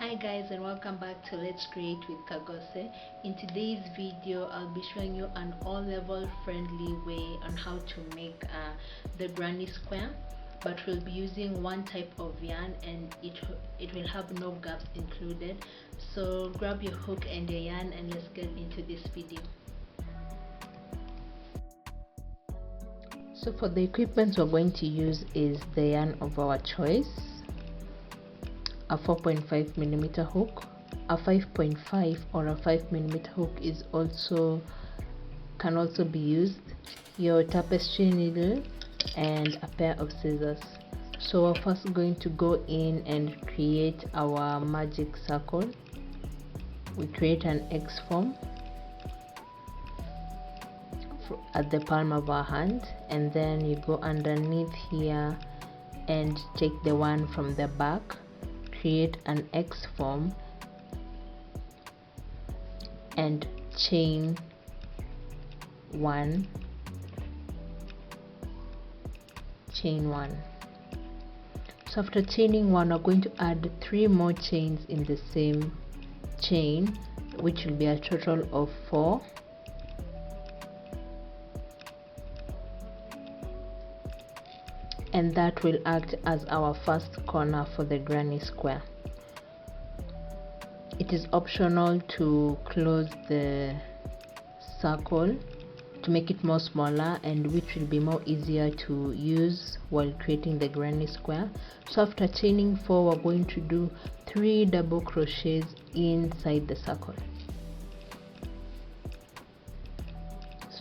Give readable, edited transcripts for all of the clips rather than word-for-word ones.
Hi guys, and welcome back to Let's Create with Kagose. In today's video I'll be showing you an all-level friendly way on how to make the granny square, but we'll be using one type of yarn and it will have no gaps included. So grab your hook and your yarn and let's get into this video. So for the equipment we're going to use is the yarn of our choice, a 4.5 millimeter hook, a 5.5 or a 5 millimeter hook can also be used, your tapestry needle, and a pair of scissors. So we're first going to go in and create our magic circle. We create an X form at the palm of our hand, and then you go underneath here and take the one from the back, create an X form and chain one. So after chaining one, we're going to add 3 more chains in the same chain, which will be a total of 4. And that will act as our first corner for the granny square. It is optional to close the circle to make it more smaller, and which will be more easier to use while creating the granny square. So after chaining 4, we're going to do 3 double crochets inside the circle.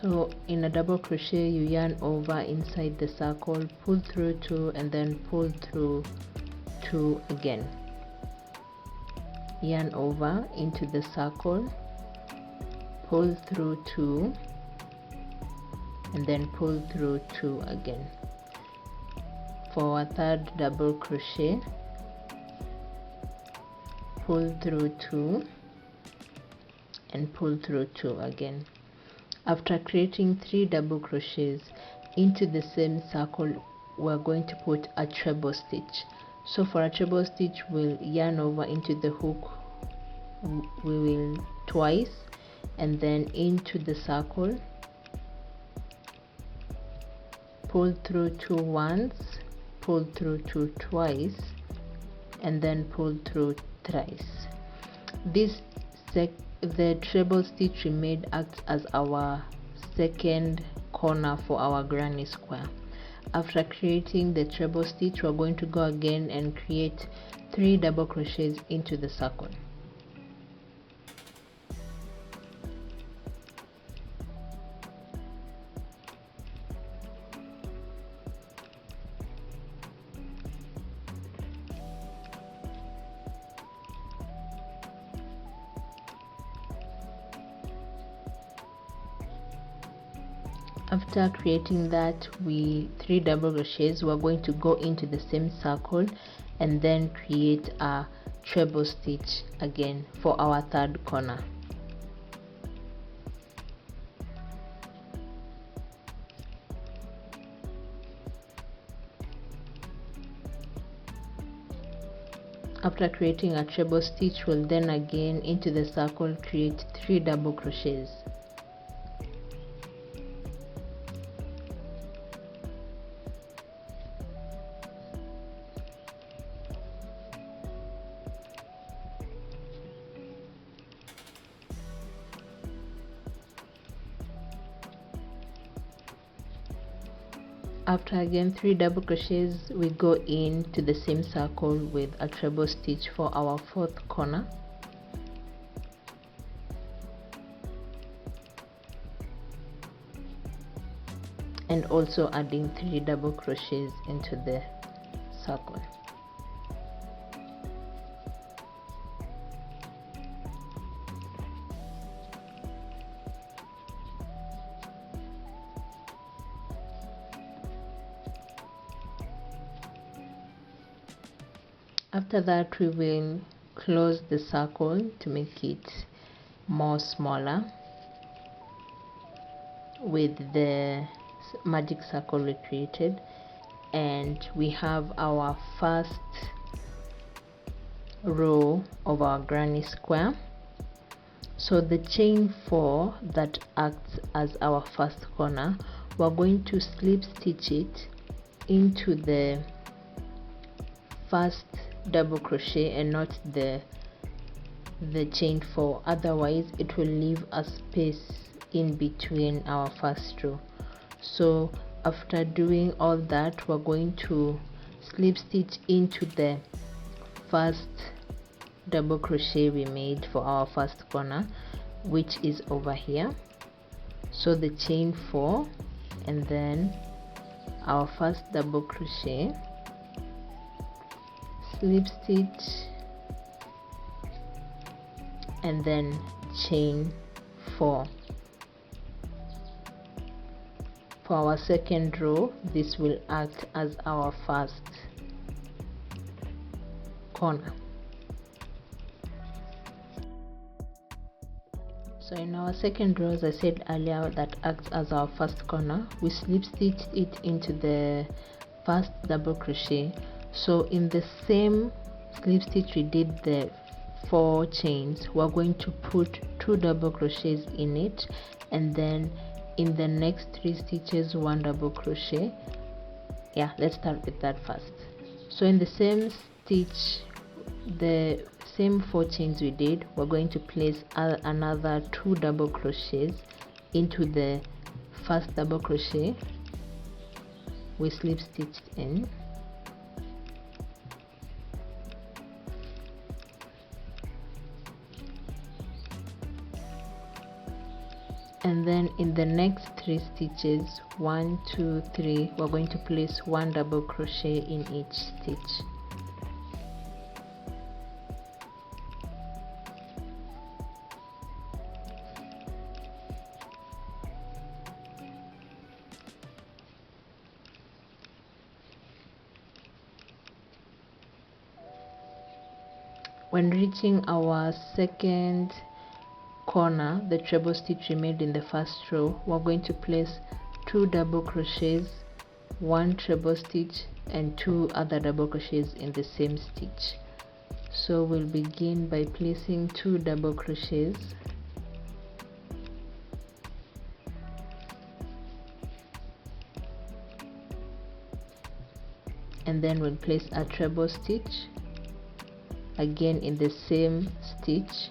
So in a double crochet, you yarn over inside the circle, pull through 2, and then pull through 2 again. Yarn over into the circle, pull through 2, and then pull through 2 again. For our third double crochet, pull through 2 and pull through 2 again. After creating 3 double crochets into the same circle, we're going to put a treble stitch. So for a treble stitch, we'll yarn over into the hook, we will twice, and then into the circle, pull through 2 once, pull through 2 twice, and then pull through thrice. The treble stitch we made acts as our second corner for our granny square. After creating the treble stitch, we're going to go again and create 3 double crochets into the circle. After creating that 3 double crochets, we're going to go into the same circle and then create a treble stitch again for our third corner. After creating a treble stitch, we'll then again into the circle create 3 double crochets. After again 3 double crochets, we go into the same circle with a treble stitch for our 4th corner. And also adding 3 double crochets into the circle. After that, we will close the circle to make it more smaller with the magic circle we created, and we have our first row of our granny square. So the chain 4 that acts as our first corner, we're going to slip stitch it into the first double crochet and not the chain 4, otherwise it will leave a space in between our first row. So after doing all that, we're going to slip stitch into the first double crochet we made for our first corner, which is over here. So the chain 4 and then our first double crochet, slip stitch, and then chain 4. For our second row, this will act as our first corner. So in our second row, as I said earlier, that acts as our first corner, we slip stitch it into the first double crochet. So in the same slip stitch we did the 4 chains, we're going to put 2 double crochets in it, and then in the next 3 stitches 1 double crochet. Yeah, let's start with that first. So in the same stitch, the same 4 chains we did, we're going to place another 2 double crochets into the first double crochet we slip stitched in, and then in the next 3 stitches, 1 2 3, we're going to place 1 double crochet in each stitch. When reaching our second corner, the treble stitch we made in the first row, we're going to place 2 double crochets, 1 treble stitch, and 2 other double crochets in the same stitch. So we'll begin by placing 2 double crochets, and then we'll place a treble stitch again in the same stitch,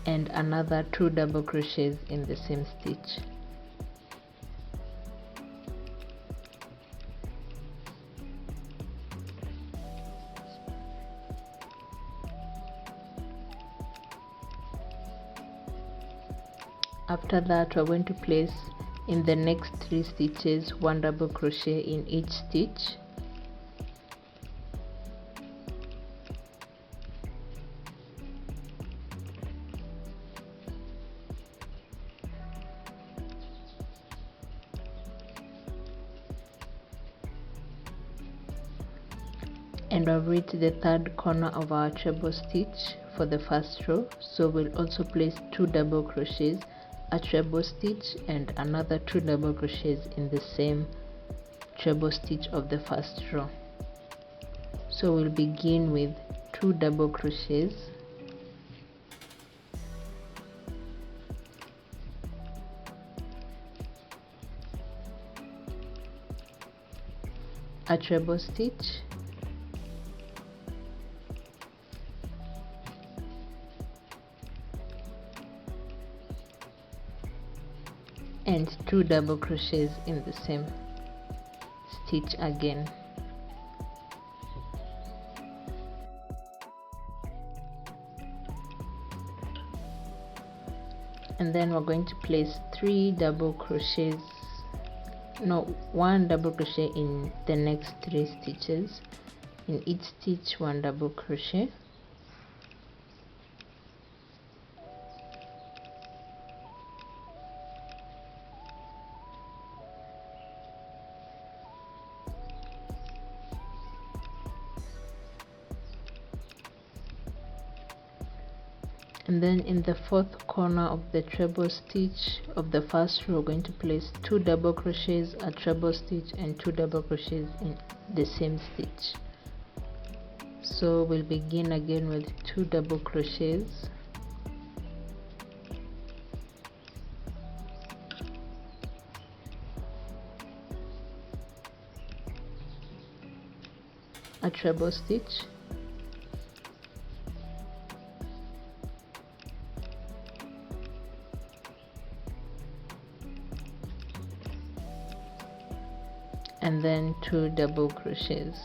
and another 2 double crochets in the same stitch. After that, we're going to place in the next 3 stitches 1 double crochet in each stitch, and we've reached the third corner of our treble stitch for the first row. So we'll also place 2 double crochets, a treble stitch, and another 2 double crochets in the same treble stitch of the first row. So we'll begin with 2 double crochets, a treble stitch, and 2 double crochets in the same stitch again. And then we're going to place 3 double crochets, no, 1 double crochet in the next 3 stitches. In each stitch 1 double crochet, And then in the fourth corner of the treble stitch of the first row, we're going to place 2 double crochets, a treble stitch, and 2 double crochets in the same stitch. So we'll begin again with 2 double crochets, a treble stitch, and then 2 double crochets.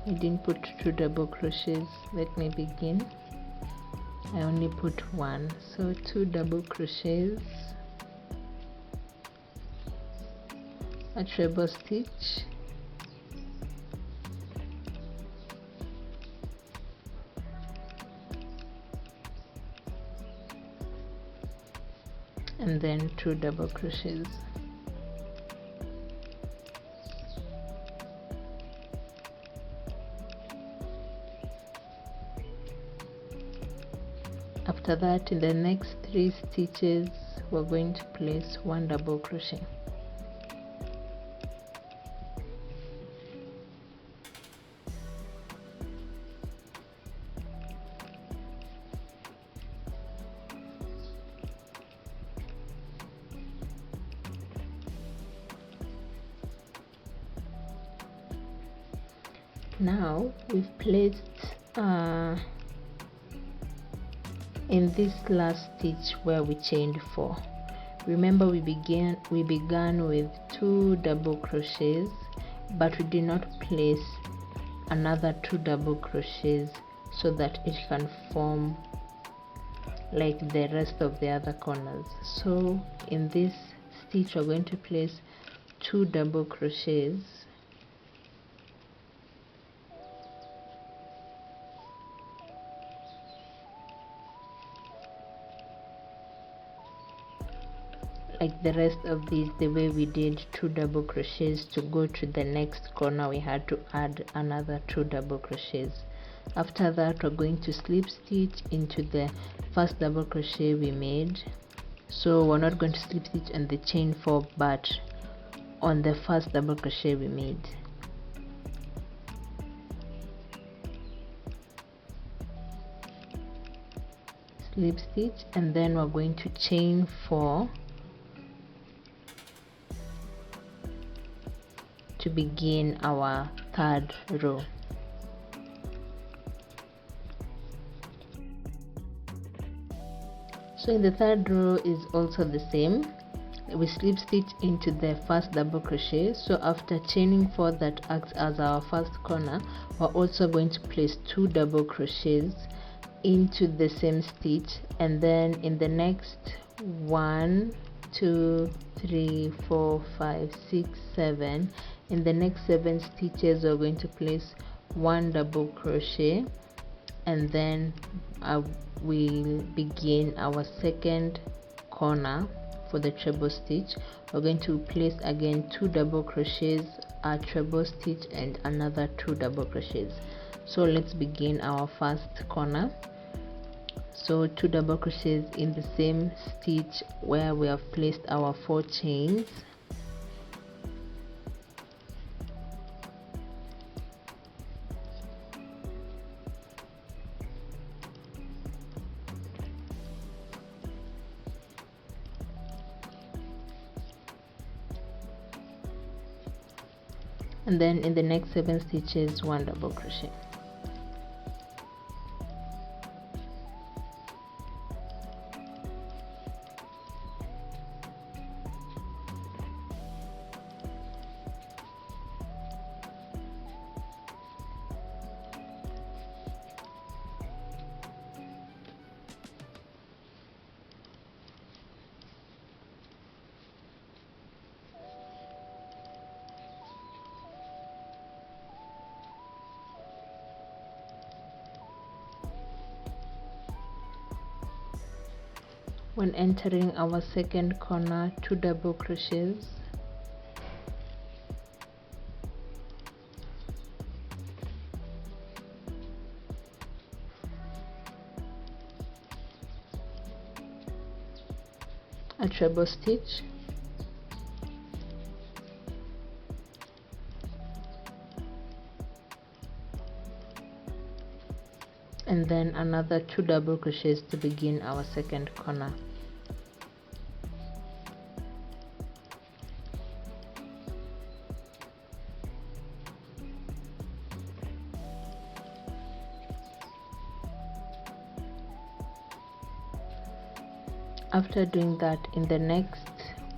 I didn't put 2 double crochets. Let me begin. I only put 1, so 2 double crochets, a treble stitch, and then 2 double crochets. After that, in the next 3 stitches, we're going to place 1 double crochet. Now we've placed in this last stitch where we chained 4. Remember, we began with 2 double crochets, but we did not place another 2 double crochets so that it can form like the rest of the other corners. So in this stitch, we're going to place 2 double crochets, like the rest of these, the way we did 2 double crochets. To go to the next corner, we had to add another 2 double crochets. After that, we're going to slip stitch into the first double crochet we made. So we're not going to slip stitch on the chain 4, but on the first double crochet we made. Slip stitch, and then we're going to chain 4 to begin our 3rd row. So in the 3rd row is also the same. We slip stitch into the first double crochet. So after chaining 4 that acts as our first corner, we're also going to place 2 double crochets into the same stitch, and then in the next 1, 2, 3, 4, 5, 6, 7, in the next 7 stitches we're going to place 1 double crochet, and then we'll begin our 2nd corner for the treble stitch. We're going to place again 2 double crochets, a treble stitch, and another 2 double crochets. So let's begin our first corner. So 2 double crochets in the same stitch where we have placed our 4 chains, and then in the next 7 stitches 1 double crochet. When entering our 2nd corner, 2 double crochets, treble stitch, and then another 2 double crochets to begin our second corner. After doing that, in the next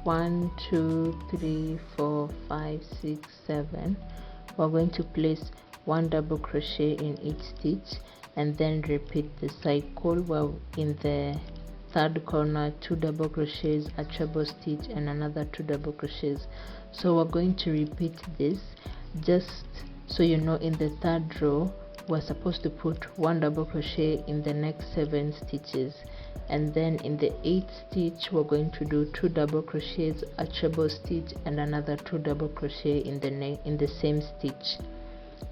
1 2 3 4 5 6 7, we're going to place 1 double crochet in each stitch, and then repeat the cycle where in the third corner 2 double crochets, a treble stitch, and another 2 double crochets. So we're going to repeat this. Just so you know, in the third row we're supposed to put 1 double crochet in the next 7 stitches, and then in the 8th stitch we're going to do 2 double crochets, a treble stitch, and another 2 double crochet in the same stitch.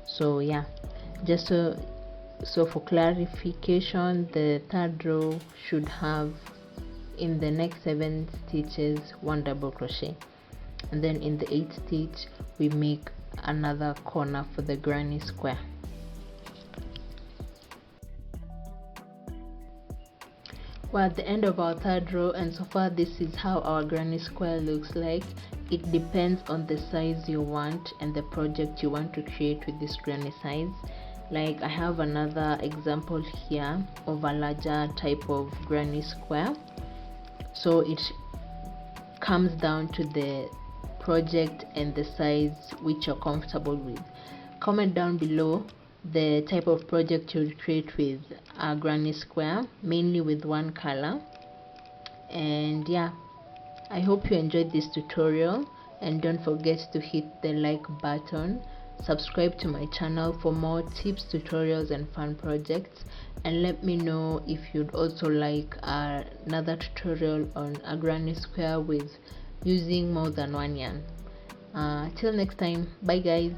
So yeah, just so for clarification, the third row should have in the next 7 stitches 1 double crochet, and then in the 8th stitch we make another corner for the granny square. We're at the end of our third row, and so far this is how our granny square looks like. It depends on the size you want and the project you want to create with this granny size. Like I have another example here of a larger type of granny square, so it comes down to the project and the size which you're comfortable with. Comment down below the type of project you would create with a granny square, mainly with one color. And yeah, I hope you enjoyed this tutorial, and don't forget to hit the like button, subscribe to my channel for more tips, tutorials, and fun projects, and let me know if you'd also like another tutorial on a granny square with using more than one yarn. Till next time, bye guys.